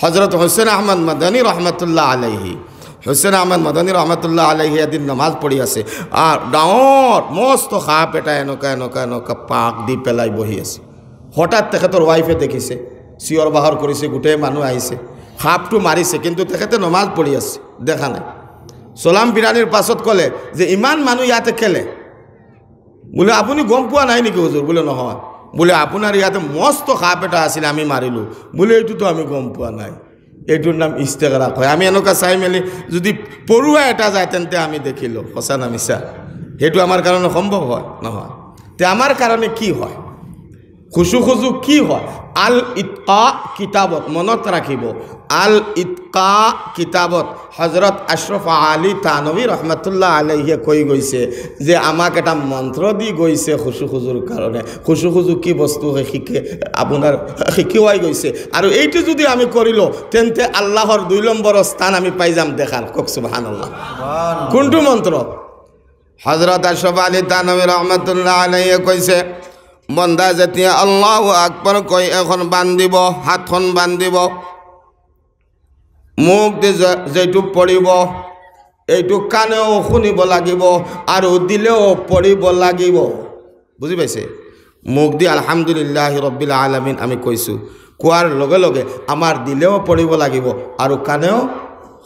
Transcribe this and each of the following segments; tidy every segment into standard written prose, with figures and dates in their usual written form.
হজরত হোসেন আহমদ মাদানী রহমতুল্লাহ আলাইহি, হোসেন আহমদ মাদানী রহমতুল্লাহ আলাইহি এদিন নামাজ পড়ি আছে, আর ডাঙর মস্ত সাপ এটা এনেকা এনেকা এনেকা পাক দি পেলাই বহি আছে। হঠাৎ তেখেতৰ ওয়াইফে দেখিছে, চিঞৰ বাহৰ কৰিছে, গোটেই মানুহ আহিছে, সাপটো মাৰিছে, কিন্তু তেখেতে নমাজ পঢ়ি আছে, দেখা নাই। চলাম বিৰাণীৰ পাছত ক'লে যে ইমান মানুহ ইয়াতে খেলে, বোলে আপুনি গম পোৱা নাই নেকি হুজুৰ? বোলে নহয়। বোলে আপোনাৰ ইয়াতে মস্ত সাপ এটা আছিল, আমি মাৰিলোঁ। বোলে এইটোতো আমি গম পোৱা নাই, এইটোৰ নাম ইস্তেগৰাক হয়। আমি এনেকুৱা চাই মেলি যদি পৰুৱা এটা যায় তেন্তে আমি দেখিলোঁ, সঁচা না মিছা? সেইটো আমাৰ কাৰণে সম্ভৱ হয়? নহয়। তে আমাৰ কাৰণে কি হয়? খুশু খুজু কি হয়? আল ইতকা কিতাবত মনত রাখিব, আল ইতকা কিতাবত হজরত আশরফ আলী থানভী রহমতুল্লাহ আলাইহি কই গৈছে যে আমাক এটা মন্ত্র দি গৈছে খুশু খুজুর কারণে। খুশু খুজু কি বস্তু শিকে আপনার শিকিওয়াই গৈছে, আর এইটো যদি আমি করিল তেন্তে আল্লাহর 2 নম্বর স্থান আমি পাই যাম দেখার। কক সুবহানাল্লাহ। কোনটো মন্ত্র? হজরত আশরফ আলী থানভী রহমতুল্লাহ আলাইহি কইছে বন্দা যেতিয়া আল্লাহু আকবার কই এখন বান্ধিব, হাতখন বান্ধিব, মুখ দিয়ে যেটু পড়িব এইটু কানেও শুনিব লাগিব আৰু দিলেও পড়িব লাগিব। বুঝি পাইছে? মুখ দি আলহামদুলিল্লাহি ৰব্বিল আলামিন আমি কইছো, কোৱাৰ লগে লগে আমাৰ দিলেও পড়িব লাগিব আৰু কানেও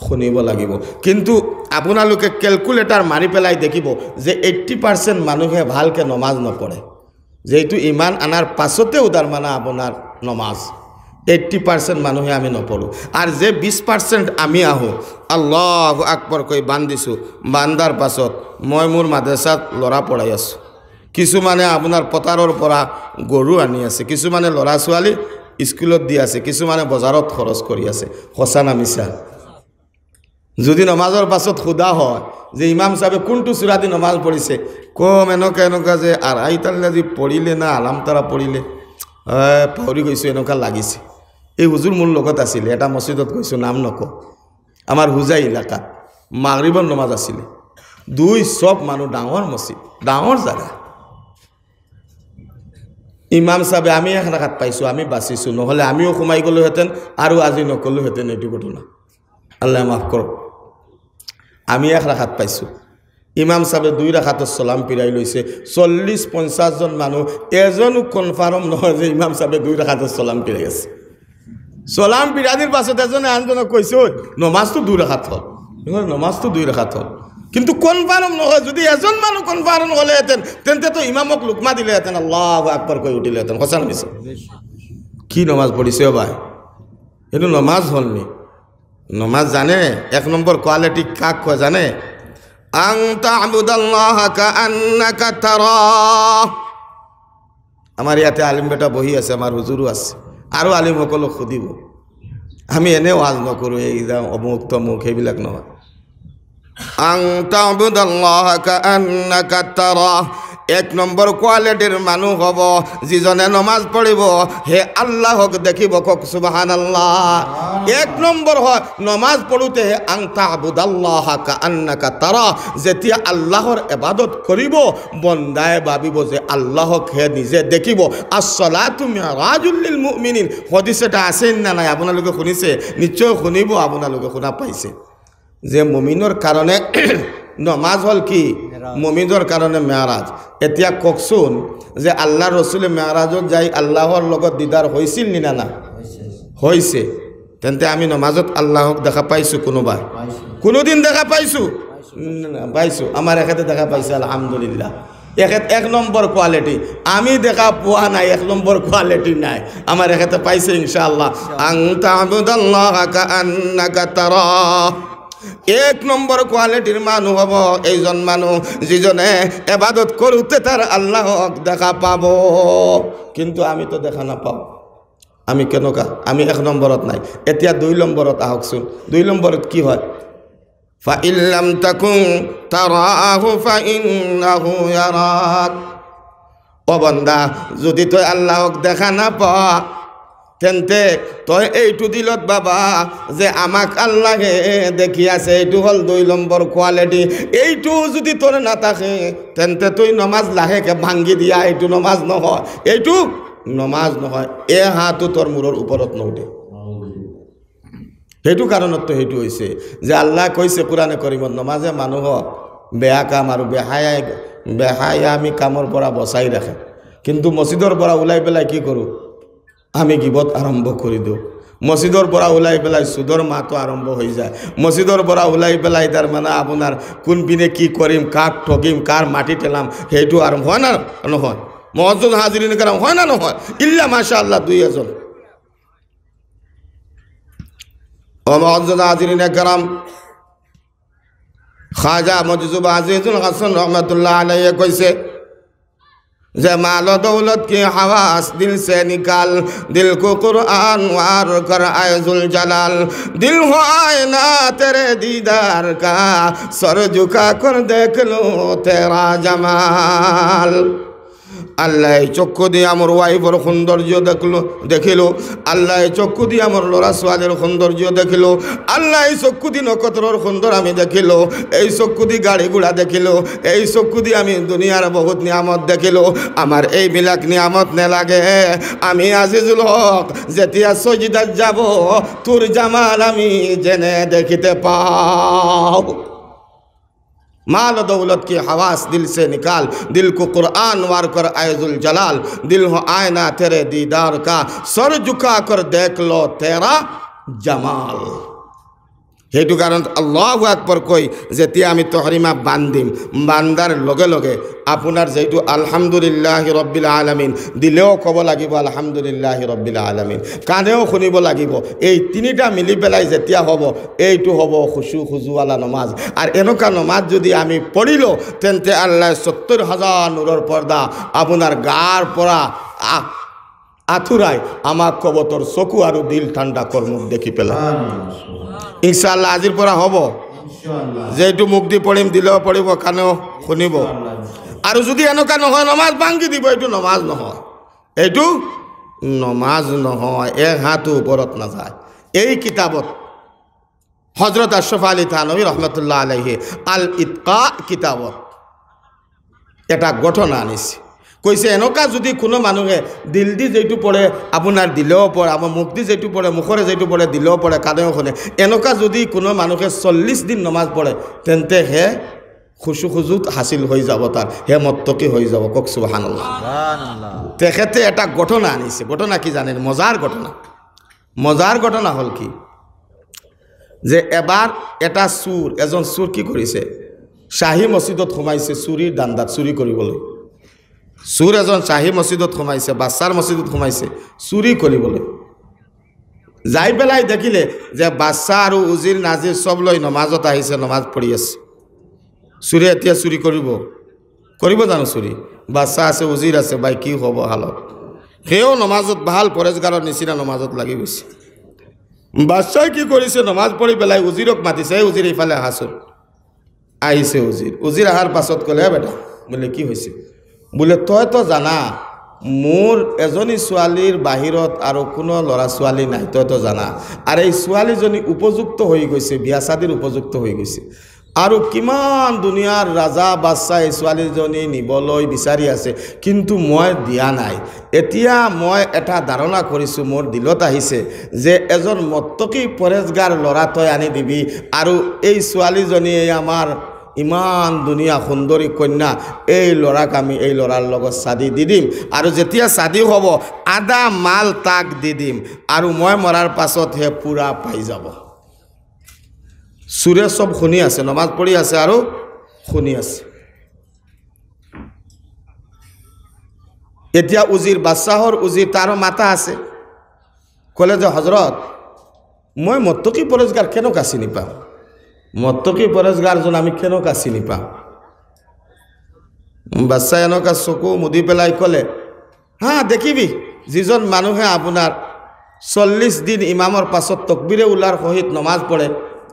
শুনিব লাগিব। কিন্তু আপোনালোকে ক্যালকুলেটৰ মাৰি পেলাই দেখিব যে 80% মানুহে ভালকে নমাজ নপঢ়ে। যেহেতু ইমান আনার পাছতেও তার মানে আপনার নমাজ 80% মানুহে আমি নপঢ়ো, আর যে 20% আমি আহো আল্লাহু আকবার কই বান্ধিছোঁ, বান্ধার পাছত মই মোর মাদ্রাসাত ল'ৰা পঢ়াই আছোঁ, কিছুমানে আপনাৰ পথাৰৰ পৰা গৰু আনি আছে, কিছুমানে ল'ৰা ছোৱালী স্কুলত দি আছে, কিছুমানে বজাৰত খৰচ কৰি আছে। সঁচা না মিছা? যদি নমাজৰ পাছত খুদা হয় যে ইমাম সাহেবে কোনটো সূরা দি নমাজ পড়িছে, কম এনেকা এনেকা যে আর আইতাল্লা যে পড়িলে না আলাম তারা পড়িলে পাহৰি গৈছোঁ এনেকা লাগিছে। এই হুজুৰ মোৰ লগত আছিল, এটা মছজিদত গৈছোঁ, নাম নকওঁ, আমাৰ হুজাই এলেকাত মাগৰিবৰ নমাজ আছিলে। 200 মানুহ, ডাঙৰ মছজিদ, ডাঙৰ জাগা। ইমাম সাহেবে আমি 1 ৰাকাত পাইছোঁ, আমি বাচিছোঁ, নহ'লে আমিও সোমাই গ'লোহেঁতেন আৰু আজি নকলোহেঁতেন এইটো ঘটনা। আল্লাহ মাফ কৰক। আমি 1 ৰাকাত পাইছোঁ, ইমাম সাহেবে 2 ৰাকাতৰ সালাম ফিৰাই লৈছে। 40-50 জন মানুহ, এজনো কনফাৰ্ম নহয় যে ইমাম সাহেবে 2 ৰাকাতৰ সালাম ফিৰাই আছে। সালাম ফিৰাদিৰ পাছত এজনে আনজনক কৈছে নমাজটো 2 ৰাকাত হ'ল, নমাজটো 2 ৰাকাত হ'ল, কিন্তু কনফাৰ্ম নহয়। যদি এজন মানুহ কনফাৰ্ম হ'লেহেঁতেন তেন্তে তো ইমামক লুকমা দিলেহেঁতেন, আল্লাহু আকবার কৈ উঠিলেহেঁতেন। সঁচা নিছে? কি নমাজ পঢ়িছে ভাই? এইটো নমাজ হ'ল নি? নমাজ জানে 1 নম্বর কোয়ালিটি কাক কয় জানে? আন তা'বুদাল্লাহ কাআন্নাকা তারাহ। আমার ইয়াতে আলিম বেটা বহি আছে, আমার হুজুরও আছে, আৰু আলিম সকলক সুধিব। আমি এনে ওয়াজ নকৰোঁ, এই অমুক তমুক সেইবিলাক নহয়। আন তা'বুদাল্লাহ কাআন্নাকা তারাহ। 1 নম্বর কোয়ালিটির মানুষ হব যিজনে নমাজ পড়িব হে আল্লাহক দেখিব। কক সুবহানাল্লাহ। 1 নম্বর হয় নমাজ পড়ুতে আন তা'বুদাল্লাহ কাআন্নাকা তারা। যেতিয়া আল্লাহর ইবাদত করিব বন্দায় ভাবিব যে আল্লাহক হে নিজে দেখিব। আস-সালাতু মিরাজুল লিল মুমিনিন। হাদিসটা আছে না নাই আপোনালোকে শুনিছে? নিশ্চয় শুনিব, আপোনালোকে শুনা পাইছে যে মুমিনৰ কাৰণে নমাজ হল কি? মুমিনৰ কাৰণে মেৰাজ। এতিয়া ককচোন যে আল্লাহ ৰসুলে মেৰাজত যাই আল্লাহর লগত দিদার হয়েছিল নি না? হয়েছে। তেন্তে আমি নমাজত আল্লাহক দেখা পাইছো? কোনোবা কোনোদিন দেখা পাইছো? পাইছো। আমার এখানে দেখা পাইছে আলহামদুলিল্লাহ। 1 নম্বর কোয়ালিটি আমি দেখা পোৱা নাই, 1 নম্বর কোয়ালিটি নাই আমার এখানে পাইছে ইনশাআল্লাহ। আন তা'বুদাল্লাহ কাআন্নাকা তারাহ। 1 নম্বর কোয়ালিটির মানুষ হব এইজন মানুষ যিজনে ইবাদত করতে তার আল্লাহক দেখা পাব। কিন্তু আমি তো দেখা নাপাও। আমি কেনকা? আমি 1 নম্বরত নাই। এতিয়া 2 নম্বরত আহকচোন। 2 নম্বরত কি হয়? ফাইন লাম তাকুন তারাহু ফাইন্নাহু ইয়ারাক। ও বান্দা, যদি তুই আল্লাহক দেখা না পা তেন্তে তই এইটু দিলত বাবা যে আমাক আল্লাহে দেখি আছে। এইটু হল 2 নম্বর কোয়ালিটি। এইটু যদি তোর না থাকে তেন্তে তুই নমাজ লাহেকে ভাঙ্গি দিয়া। এইটু নমাজ নহয়, এইটু নমাজ নহয়। এ হাতও তোর মূৰৰ ওপৰত নুঠে। সেইটো কাৰণত তো সেইটো হৈছে যে আল্লাহ কৈছে কোৰআনে কৰিমত নমাজে মানুহক বেয়া কাম আৰু বেহায়া আমি কামৰ পৰা বচাই ৰাখে কিন্তু মসজিদৰ পৰা ওলাই পেলাই কি কৰোঁ আমি গিবত আৰম্ভ কৰি দিওঁ মসজিদৰ পৰা ওলাই পেলাই সুদৰ মাতো আৰম্ভ হৈ যায় মসজিদৰ পৰা ওলাই পেলাই তাৰ মানে আপোনাৰ কোনপিনে কি কৰিম কাক ঠকিম কাৰ মাটি ঠেলাম সেইটো আৰম্ভ হয় না নহয় মুআজ্জিন হাজিৰিন কাৰাম হয় না নহয় ইল্লা মাশাআল্লাহ দুই এজন ও মুআজ্জিন হাজিরিন کرام খাজা মজজুব আজিজুল হাসান রহমতুল্লাহ আলাইহি কইছে যে মাল দৌলত কি हवास दिल से निकाल दिल को कुरान वार कर आयजुल जलाल दिल हो आईना तेरे दीदार का सर झुका कर देख लो तेरा जमाल আল্লাহ চক্ষু দিয়ে আমার ওয়াইফের সৌন্দর্য দেখিল আল্লাহ চক্ষু দিয়ে আমার লড়া ছোৱালীৰ সৌন্দৰ্য দেখিল আল্লাহ চক্ষু দি নক্ষত্ৰৰ সুন্দর আমি দেখিল এই চক্ষু দি গাড়ি ঘোড়া দেখিল এই চক্ষু দি আমি দুনিয়ার বহুত নিয়ামত দেখিল আমার এইবিলাক নিয়ামত নেলাগে আমি আজিজুল হক যেতিয়া সজিদাত যাব তোর জামাল আমি জেনে দেখিতে পাও माल दौलत की हवास दिल से निकाल दिल को कुरान वार कर आयजुल जलाल दिल हो आईना तेरे दीदार का सर झुका कर देख लो तेरा जमाल हेतु कारण अल्लाहु আকবার কই যেতিয়া আমি তহরিমা বান্দিম বান্দার লগে লগে আপনার যেটো আলহামদুলিল্লাহি রব্বিল আলামিন দিলেও কব লাগিব আলহামদুলিল্লাহি রব্বিল আলামিন কানেও শুনিব লাগিব এই তিনিটা মিলি পেলাই যেতিয়া হ'ব এইটো হ'ব খুশু খুজুৱালা নমাজ আর এনেকা নমাজ যদি আমি পড়িলো তেন্তে আল্লাহ ৭০,০০০ নূরের পর্দা আপনার গার পৰা আথুৰাই আমাক কব তোৰ চকু আৰ দিল ঠান্ডা কৰ মুখ দেখি পেলা ইনশাআল্লাহ আজিৰ পৰা হ'ব যেটো মুখ দি পড়িম দিলেও পড়িব কানেও শুনিব আর যদি এনেকা নহয় নমাজ ভাঙি দিব এইটো নমাজ নহয় এইটো নমাজ নহয় এক হাত ওপৰত না যায় এই কিতাবত হযরত আশরাফ আলী থানভী রহমতুল্লাহ আলাইহি আল ইতকা কিতাবত এটা ঘটনা আনিছে কইছে এনেকা যদি কোনো মানুহে দিল দি যেটো পড়ে আপনার দিলেও পড়ে আমার মুখ দি যেটো পড়ে মুখরে যেটো পড়ে দিলেও পড়ে কানেও শুনে এনেকা যদি কোনো মানুহে ৪০ দিন নমাজ পড়ে তেন্তে হে খুশু খুজুত হাসিল হয়ে যাব তার হে মত্তকি হয়ে যাব কক সুবহানাল্লাহ তেখেতে এটা ঘটনা আনিছে ঘটনা কি জানেন মজার ঘটনা হল কি যে এবার এটা চুর এজন চুর কি করেছে শাহী মসজিদত সোমাইছে চুরির দান্দাত চুরি কৰিবলৈ চুৰ এজন শাহী মসজিদত সোমাইছে বাচ্চাৰ মসজিদত সোমাইছে চুৰি কৰিবলৈ যাই পেলাই দেখিলে যে বাচ্চা আৰু উজিৰ নাজিৰ সব লৈ নমাজত আহিছে নমাজ পঢ়ি আছে চুৰি এতিয়া চুৰি কৰিব জানো চুৰি বাচ্চা আছে উজিৰ আছে বাই কি হ'ব হালত সেও নমাজত ভাল পৰেজগাৰৰ নিচিনা নমাজত লাগি গৈছে বাচ্চাই কি কৰিছে নমাজ পঢ়ি পেলাই উজিৰক মাতিছে উজিৰ ইফালে আহাচোন আহিছে উজিৰ আহাৰ পাছত ক'লে বেটা বোলে কি হৈছে বোলে তই তো জানা মোৰ এজনী ছোৱালীৰ বাহিৰত আৰু কোনো ল'ৰা ছোৱালী নাই তই তো জানা আৰু এই ছোৱালীজনী উপযুক্ত হৈ গৈছে বিয়া শাদীৰ উপযুক্ত হৈ গৈছে আৰু কিমান দুনিয়াৰ ৰাজা বাদশাহ এই ছোৱালীজনী নিবলৈ বিচাৰি আছে কিন্তু মই দিয়া নাই এতিয়া মই এটা ধাৰণা কৰিছোঁ মোৰ দিলত আহিছে যে এজন মত্তকি পৰেজগাৰ ল'ৰা তই আনি দিবি আৰু এই ছোৱালীজনীয়ে আমাৰ ইমান দুনিয়া সুন্দৰী কন্যা এই ল'ৰাক আমি এই ল'ৰাৰ লগত শাদী দি দিম আৰু যেতিয়া শাদী হ'ব আধা মাল তাক দি দিম আৰু মই মৰাৰ পাছত হে পুৰা পাই যাব সুরে সব শুনি আছে নমাজ পড়ি আছে আর শুনি আছে এতিয়া উজির বাদশাহর উজির তারও মাথা আছে কলে যে হজরত মই মত্তকি পরেজগার কেন চিনি পাম মত্তকি পরেজগারজন আমি কেন চিনি পাম বাদশাহ এনেকা চকু মুদি পেলাই কলে হ্যাঁ দেখিবি যিজন মানুহে আপনার ৪০ দিন ইমামৰ পাছত তকবিৰে উলাৰ সহিত নমাজ পড়ে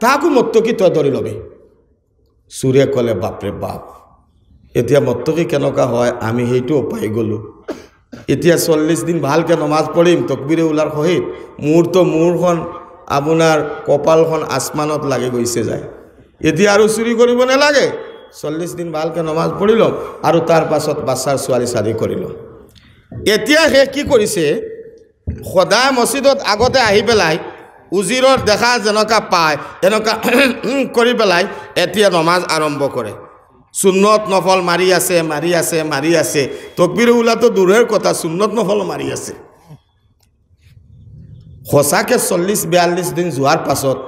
তাকো মত্তকি তই ধৰি লবি সুরে কলে বাপরে বাপ এতিয়া মত্তকি কেনকা হয় আমি সেইটোও পাই গলো এতিয়া ৪০ দিন ভালকে নমাজ পড়িম তকবিরে উলার সহিত মূৰখন আপোনাৰ কপালখন আসমানত লাগি গৈছে যায় এতিয়া আৰু চুৰি কৰিব নালাগে ৪০ দিন ভালকে নমাজ পড়িল আৰু তাৰ পাছত বাচ্চাৰ ছোৱালী শাদী কৰিল এতিয়া হে কি কৰিছে সদায় মসজিদত আগতে আহি পেলাই উজিৰৰ দেখা যেনেকা পায় এনেকা কৰি পেলাই এতিয়া নমাজ আৰম্ভ কৰে সুন্নত নফল মাৰি আছে তকবীৰ উলাটো দূৰৰ কথা সুন্নত নফল মাৰি আছে সঁচাকে 40-42 দিন যোৱাৰ পাছত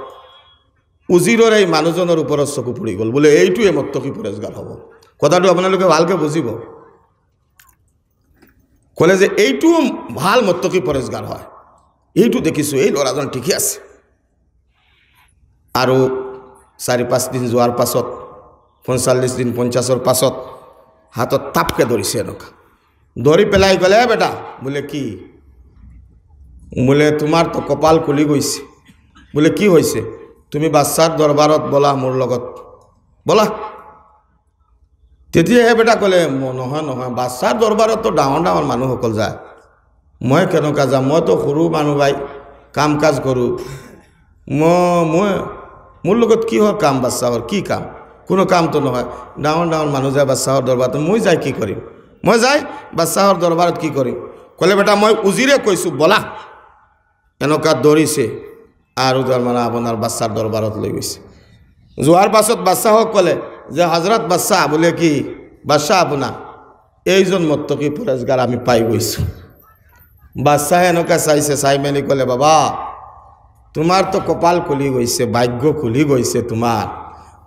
উজিৰৰ এই মানুহজনৰ ওপৰত চকু পৰি গ'ল বোলে এইটোৱে মত্তকি পৰেজগাৰ হ'ব কথাটো আপোনালোকে ভালকে বুজিব ক'লে যে এইটো ভাল মত্তকি পৰেজগাৰ হয় এইটো দেখিছোঁ এই ল'ৰাজন ঠিকই আছে আৰু 4-5 দিন যোৱাৰ পাছত 45 দিন 50ৰ পাছত হাতত তাপকে ধৰিছে এনেকা ধৰি পেলাই গ'লে বেটা বোলে কি বোলে তোমাৰ তো কপাল খুলি গৈছে বোলে কি হৈছে তুমি বাচ্চাৰ দৰবাৰত বলা মোৰ লগত বলা তেতিয়াহে বেটা ক'লে নহয় বাচ্চাৰ দৰবাৰত তো ডাঙৰ মানুহসকল যায় মই কেনেকুৱা যাম মই তো সৰু মানুহ ভাই কাম কাজ কৰোঁ মই মোৰ লগত কি হয় কাম বাচ্চাৰ কি কাম কোনো কামটো নহয় ডাঙৰ মানুহ যায় বাচ্চাৰ দৰবাৰত মই যাই কি কৰিম মই যাই বাচ্চাৰ দৰবাৰত কি কৰিম ক'লে বেটা মই উজিৰে কৈছোঁ বলা এনেকুৱা দৌৰিছে আৰু তাৰমানে আপোনাৰ বাচ্চাৰ দৰবাৰত লৈ গৈছে যোৱাৰ পাছত বাচ্চাহক ক'লে যে হজৰত বাচ্চা বোলে কি বাচ্চা আপোনাৰ এইজন মত্তকি পৰেজগাৰ আমি পাই গৈছোঁ বাচ্চাহে এনেকুৱা চাইছে চাই মেলি ক'লে বাবা তোমাৰ তো কপাল খুলি গৈছে ভাগ্য খুলি গৈছে তোমাৰ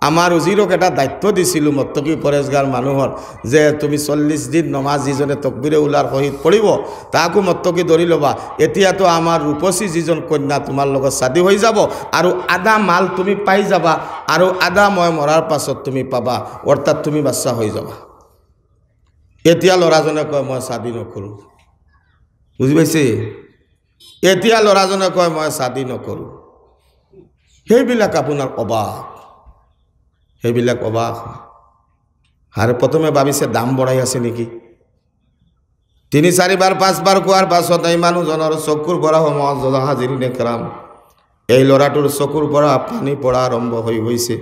আমাৰ উজিৰক এটা দায়িত্ব দিছিলোঁ মত্তকি পৰেজগাৰ মানুহৰ যে তুমি 40 দিন নমাজ যিজনে তকবীৰে উলাৰ সহিত পঢ়িব তাকো মত্তকি ধৰি ল'বা এতিয়াতো আমাৰ ৰূপসী যিজন কন্যা তোমাৰ লগত শাদী হৈ যাব আৰু আধা মাল তুমি পাই যাবা আৰু আধা মই মৰাৰ পাছত তুমি পাবা অৰ্থাৎ তুমি বাচ্চা হৈ যাবা এতিয়া ল'ৰাজনে কয় মই শাদী নকৰোঁ বুজি পাইছে এতিয়া ল'ৰাজনে কয় মই শাদী নকৰোঁ সেইবিলাক আপোনাৰ অবাক আৰু প্ৰথমে ভাবিছে দাম বঢ়াই আছে নেকি 3-4 বাৰ 5 বাৰ কোৱাৰ পাছত এই মানুহজনৰ চকুৰ পৰা হাজিৰিনে কেৰাম এই ল'ৰাটোৰ চকুৰ পৰা পানী পৰা আৰম্ভ হৈ গৈছে